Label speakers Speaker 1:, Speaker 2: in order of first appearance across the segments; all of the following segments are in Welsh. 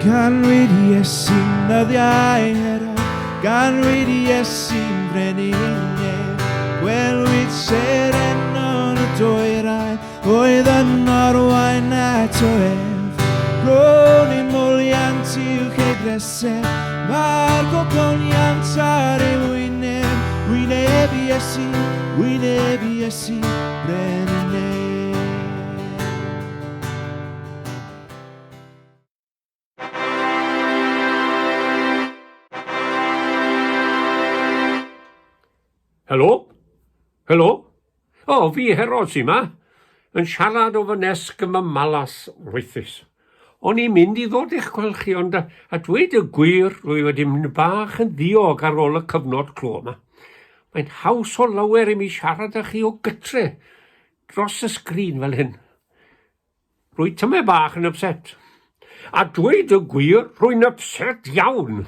Speaker 1: Gan wedi Iesu'n nyddiau hero, gan wedi Iesu'n brenhinau, gwelwyd seren yn y dwyrain, oedd yn arwain at o ef. Ro'n i'n mwliant i'w chegresau, mae'r gogoniant ar ei wyneb, wyneb Iesu brenhinau.
Speaker 2: Helo? Helo? O, fi Herod sy'n ma, yn siarad o fy nesg yma malas weithus. O'n i'n mynd i ddod i'ch gweld chi, ond a dweud y gwir, rwy wedi mynd bach yn ddiog ar ôl y cyfnod clo yma. Mae'n haws o lawer i mi siarad â chi o gytre, dros y sgrin fel hyn. Rwy tyme bach yn upset. A dweud y gwir, rwy'n upset iawn.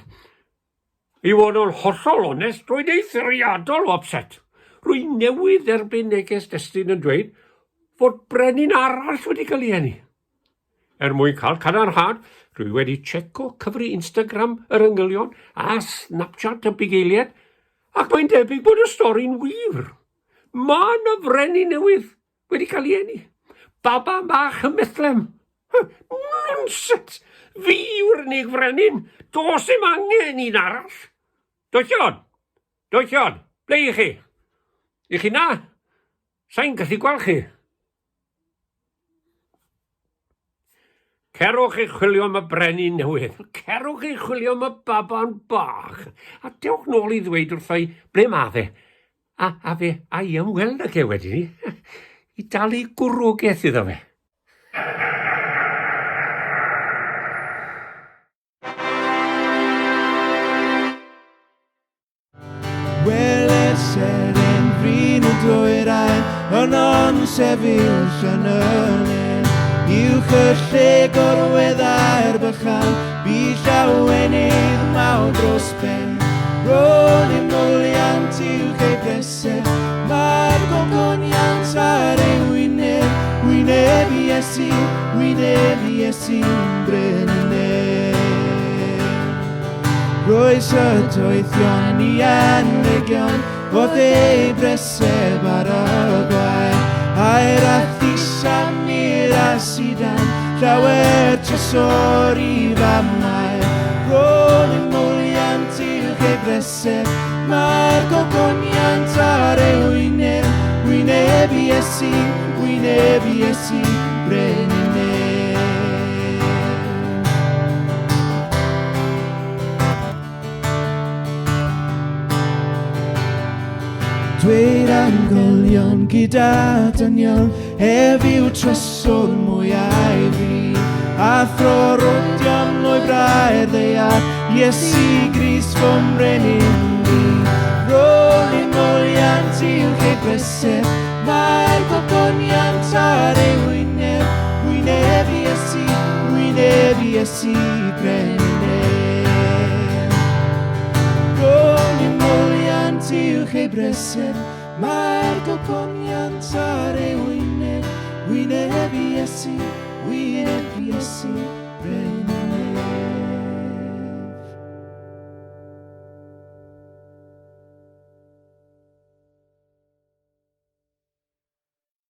Speaker 2: I fod yn hollol onest, rwy'n eithriadol o upset. Rwy newydd erbyn neges destun yn dweud fod brenin arall wedi cael ei eni. Mwyn cael cadarnhad, rwy wedi checo cyfri Instagram yr yngylion a Snapchat y bugeiliad, ac mae'n debyg bod y stori'n wir. Mae yna frenin newydd wedi cael ei eni. Baba bach y Methlem. Nonsense! Fi yw'r unig frenin. Does dim angen un arall. Doethion, ble i chi? I chi na? Sa'n gallu gweld chi? Cerwch i chwilio am y brenin newydd. Cerwch i chwilio am y baban bach. A dewch nôl i ddweud wrtho i ble ma fe. A fe, a i ymweld ag e wedyn ni. I dalu gwrwgaeth iddo fe.
Speaker 1: Seren frin y dwyrain, yn sefyll yn ynyn. Uwch y lle gorweddau'r bychan, bu llawenydd mawr dros ben. Ro'n i'n mwliant uwch ei bresau, mae'r gogoniant ar ei wyneb, wyneb Iesu brenhinau. Roes y doethion i anregion, oedd ei breseb ar y gwain. A'r athisian i'r asidan, llawer trysor i famau. Ro'n i'n mwliant i'ch ei breseb, mae'r gogoniant ar ei wyneb, wyneb Iesu brenhinau. Dweud angholion gyda dynion, ef yw tryswr mwyaf fi. A thro rodion o'i braidd ddeall, Iesu Grist fo'n brenin fi. Ro'n i'n mwliant i'w ei breseb, mae'r gogoniant ar ei wyneb, wyneb Iesu brenhinau. Ro'n i'n mwliant i'w ei breseb, mae'r gogoniant ar ei wyneb, wyneb Iesu brenhinau.